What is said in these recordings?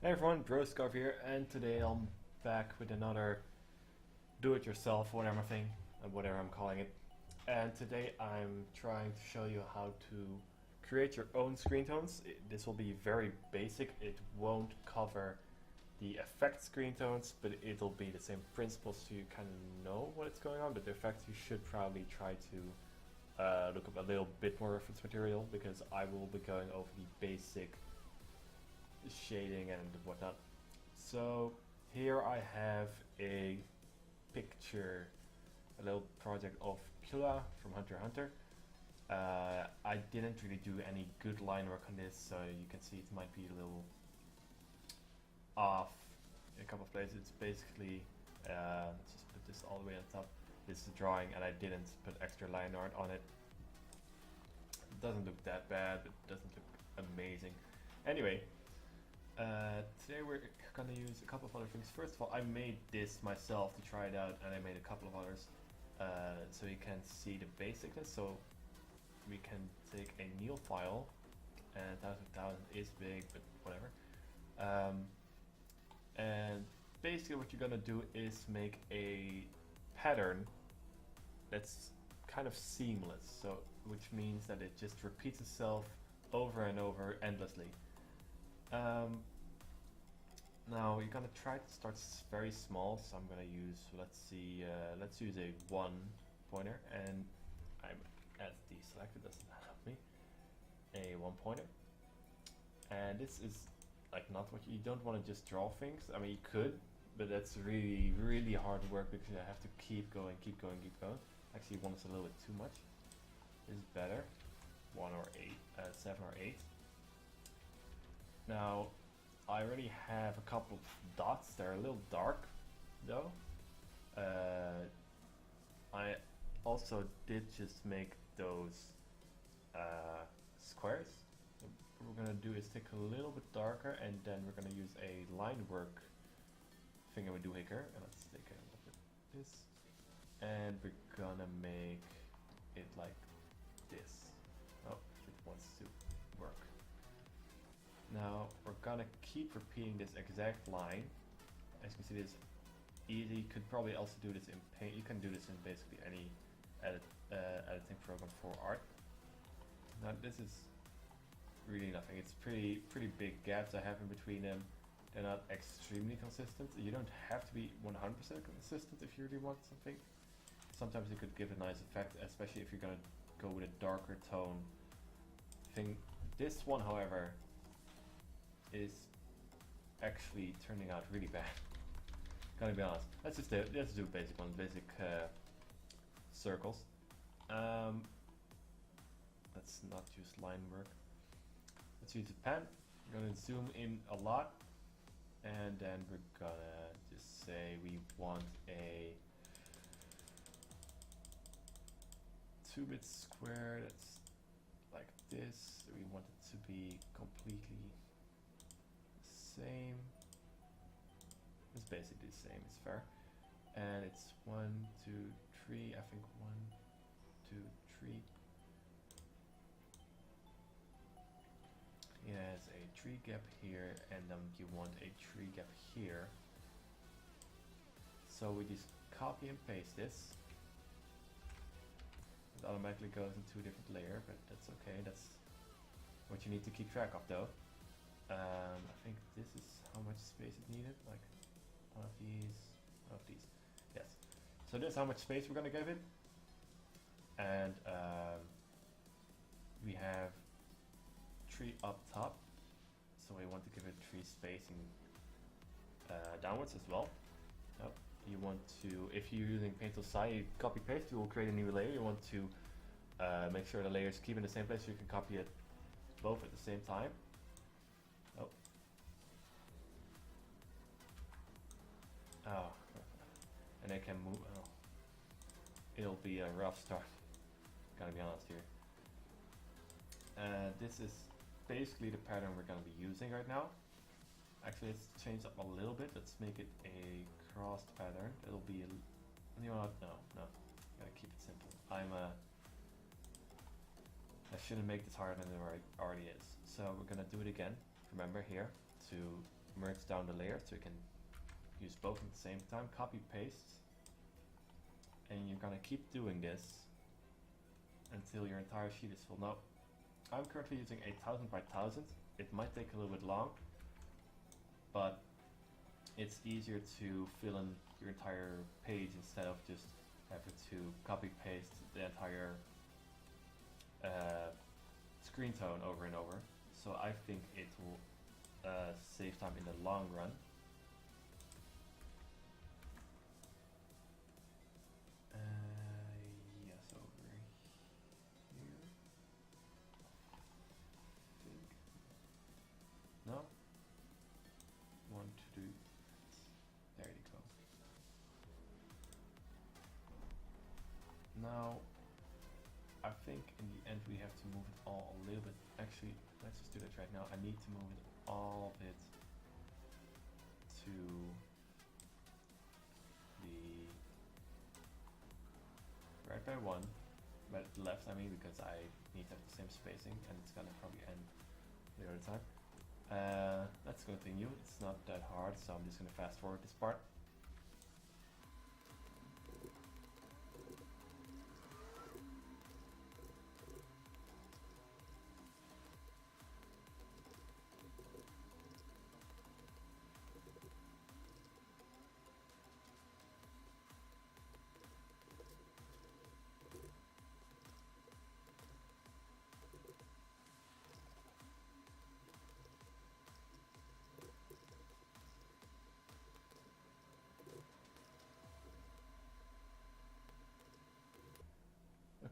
Hey everyone, Broscarf here, and today I'm back with another do-it-yourself, whatever thing, whatever I'm calling it. And today I'm trying to show you how to create your own screen tones. This will be very basic. It won't cover the effect screen tones, but it'll be the same principles, so you kind of know what's going on. But the effects you should probably try to look up a little bit more reference material, because I will be going over the basic shading and whatnot. So here I have a picture, a little project of Pula from Hunter x Hunter. I didn't really do any good line work on this, so you can see it might be a little off in a couple of places. It's basically, let's just put this all the way on top. This is a drawing and I didn't put extra line art on it. It doesn't look that bad, but it doesn't look amazing. Anyway, today we're gonna use a couple of other things. First of all, I made this myself to try it out, and I made a couple of others so you can see the basicness. So we can take a Neil file, and 1000 is big, but whatever. And basically what you're gonna do is make a pattern that's kind of seamless, so which means that it just repeats itself over and over endlessly. Now you're gonna try to start very small, so I'm gonna use, let's use a 1 pointer, and I'm at the selected, doesn't help me, a 1 pointer. And this is like not what you don't want to just draw things. I mean, you could, but that's really hard work because you have to keep going. Actually, 1 is a little bit too much. This is better. 1 or 8, 7 or 8. Now, I already have a couple of dots. They're a little dark, though. I also did just make those squares. So what we're gonna do is take a little bit darker, and then we're gonna use a line work thingamajigger. And let's take a look at this. And we're gonna make it like this. Oh, it wants to work. Now we're gonna keep repeating this exact line. As you can see, this is easy. You could probably also do this in Paint. You can do this in basically any editing program for art. Now this is really nothing. It's pretty big gaps I have in between them. They're not extremely consistent. You don't have to be 100% consistent if you really want something. Sometimes you could give a nice effect, especially if you're gonna go with a darker tone thing. This one, however, is actually turning out really bad. Gotta be honest. Let's do basic ones, basic circles. Let's not use line work. Let's use a pen. We're gonna zoom in a lot, and then we're gonna just say we want a 2-bit square that's like this. We want it to be completely same. It's basically the same, it's fair. And it's 1, 2, 3, I think 1, 2, 3. It has a tree gap here, and then you want a tree gap here. So we just copy and paste this. It automatically goes into a different layer, but that's okay. That's what you need to keep track of, though. I think this is how much space it needed, like one of these, yes. So this is how much space we're gonna give it, and we have tree up top, so we want to give it tree spacing downwards as well. Oh, you want to, if you're using Paint tool SAI, you copy paste, you will create a new layer. You want to make sure the layers keep in the same place so you can copy it both at the same time. Oh. Oh. And I can move. Oh. It'll be a rough start. Gotta be honest here. This is basically the pattern we're gonna be using right now. Actually, let's change up a little bit. Let's make it a crossed pattern. It'll be a, you know what? No. Gotta keep it simple. I shouldn't make this harder than it already is. So we're gonna do it again. Remember here to merge down the layers so you can use both at the same time. Copy paste, and you're gonna keep doing this until your entire sheet is full. Now, I'm currently using 8000 by 1000. It might take a little bit long, but it's easier to fill in your entire page instead of just having to copy paste the entire screen tone over and over. So I think it will save time in the long run. Yes, over here. No? Want to do. There you go. Now, I think in the end we have to move it all a little bit. Actually, let's just do that right now. I need to move it all of it to the right by one, but left I mean, because I need to have the same spacing and it's gonna probably end the other time. Let's continue. It's not that hard, so I'm just gonna fast forward this part.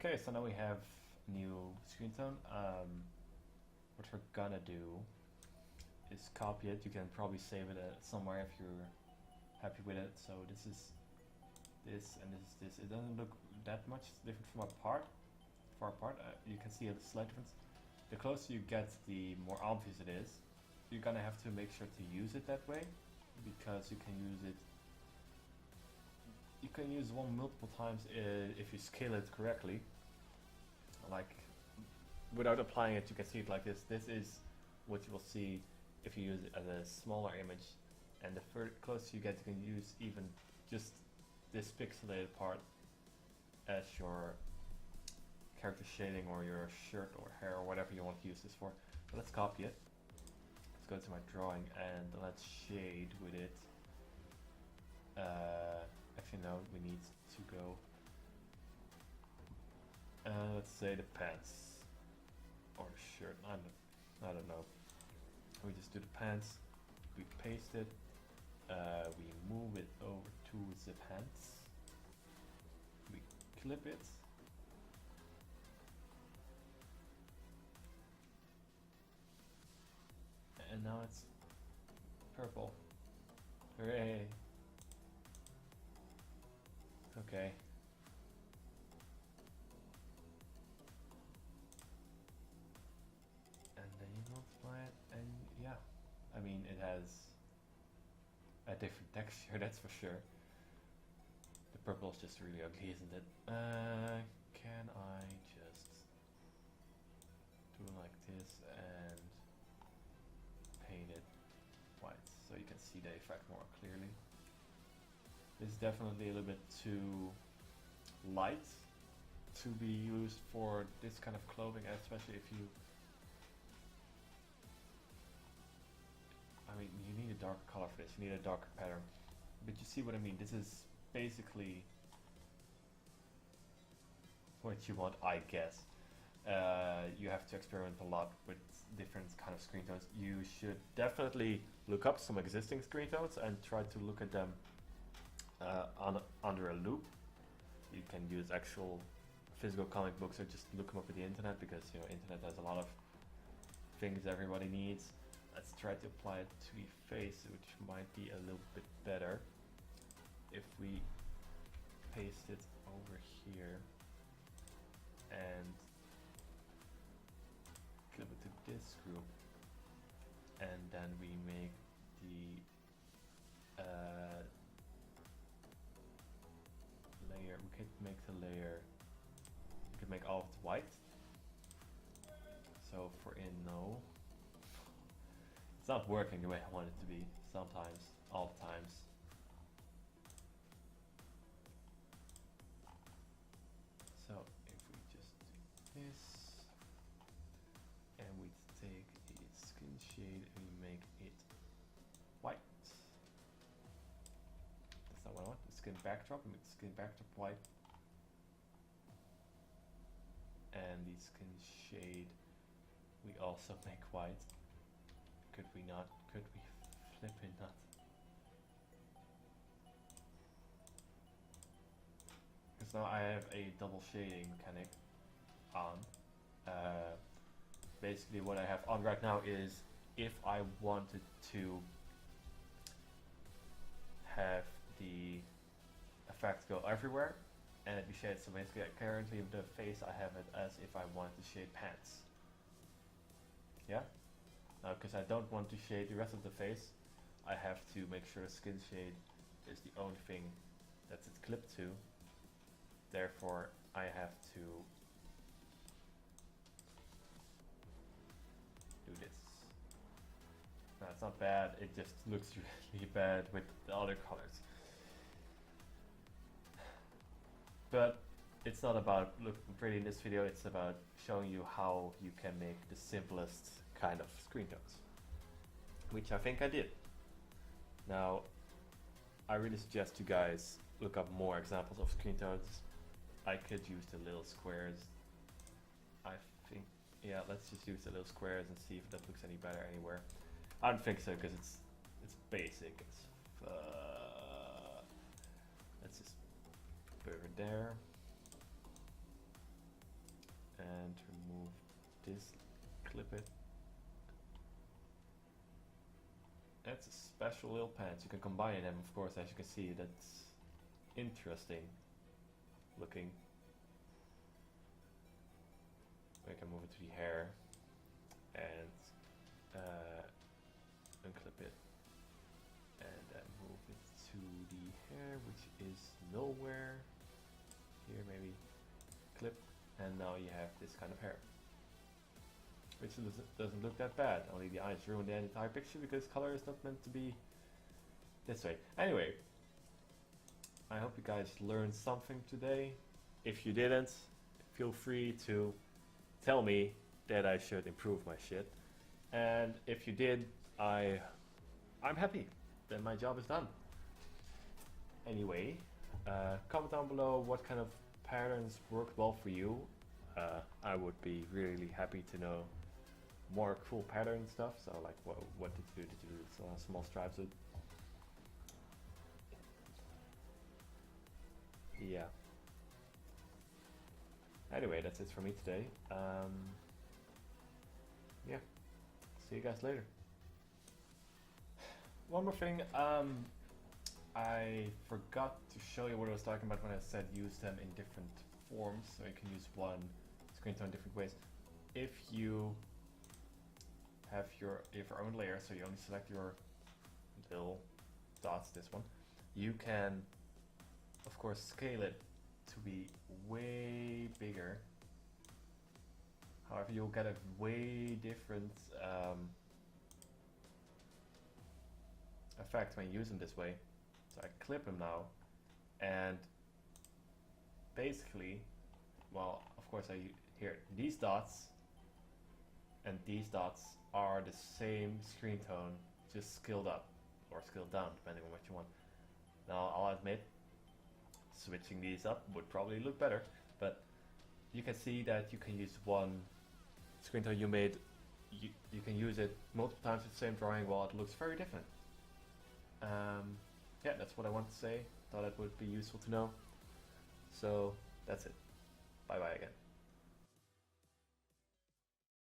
Okay, so now we have new screen tone. What we're gonna do is copy it. You can probably save it somewhere if you're happy with it. So this is this and this is this. It doesn't look that much different from far apart. You can see a slight difference. The closer you get, the more obvious it is. You're gonna have to make sure to use it that way, because you can use it. You can use one multiple times if you scale it correctly. Like, without applying it, you can see it like this. This is what you will see if you use it as a smaller image. And the closer you get, you can use even just this pixelated part as your character shading or your shirt or hair or whatever you want to use this for. So let's copy it. Let's go to my drawing and let's shade with it. Actually no, we need to go, let's say the pants or the shirt. I don't know. We just do the pants. We paste it. We move it over to the pants. We clip it. And now it's purple. Hooray! Okay. And then you multiply it, and yeah. I mean, it has a different texture, that's for sure. The purple is just really ugly, isn't it? Can I just do it like this and paint it white so you can see the effect more clearly? This is definitely a little bit too light to be used for this kind of clothing, especially if you... I mean, you need a darker color for this, you need a darker pattern. But you see what I mean, this is basically what you want, I guess. You have to experiment a lot with different kind of screen tones. You should definitely look up some existing screen tones and try to look at them under a loop. You can use actual physical comic books or just look them up at the internet, because you know, internet has a lot of things everybody needs. Let's try to apply it to the face, which might be a little bit better if we paste it over here and clip it to this group, and then we make the layer. We could make the layer. We could make all of it white. So for in no. not working the way I want it to be sometimes, all the times. So if we just do this, and we take a skin shade and we make it white. That's not what I want. The skin backdrop, make the skin backdrop white. And the skin shade we also make white. Could we not? Could we flip it not? Because now I have a double shading mechanic on. Basically what I have on right now is if I wanted to have the effect go everywhere and it be shaded, so basically currently with the face I have it as if I wanted to shade pants. Yeah? Now because I don't want to shade the rest of the face, I have to make sure skin shade is the only thing that it's clipped to. Therefore I have to do this. No, it's not bad, it just looks really bad with the other colors. But it's not about looking pretty in this video, it's about showing you how you can make the simplest kind of screen tones. Which I think I did. Now, I really suggest you guys look up more examples of screen tones. I could use the little squares. I think, yeah, let's just use the little squares and see if that looks any better anywhere. I don't think so because it's basic. Let's just put it there and remove this. Clip it. That's a special little pants. You can combine them, of course, as you can see. That's interesting looking. We can move it to the hair and unclip it and then move it to the hair, which is nowhere. Here maybe clip, and now you have this kind of hair, which doesn't look that bad. Only the eyes ruin the entire picture because color is not meant to be this way. Anyway, I hope you guys learned something today. If you didn't, feel free to tell me that I should improve my shit. And if you did, I'm happy. Then my job is done. Anyway, comment down below what kind of patterns work well for you. I would be really happy to know more cool pattern stuff. So like what did you do? Did you do small stripes with? Yeah. Anyway, that's it for me today. Yeah. See you guys later. One more thing. I forgot to show you what I was talking about when I said use them in different forms. So you can use one screen tone in different ways. If you have your own layer, so you only select your little dots, this one, you can of course scale it to be way bigger. However, you'll get a way different effect when you use them this way. So I clip them now, and basically, well, of course here these dots and these dots are the same screen tone, just scaled up or scaled down depending on what you want. Now I'll admit, switching these up would probably look better, but you can see that you can use one screen tone you made, you can use it multiple times with the same drawing while it looks very different. Yeah, that's what I wanted to say. Thought it would be useful to know. So that's it. Bye bye again.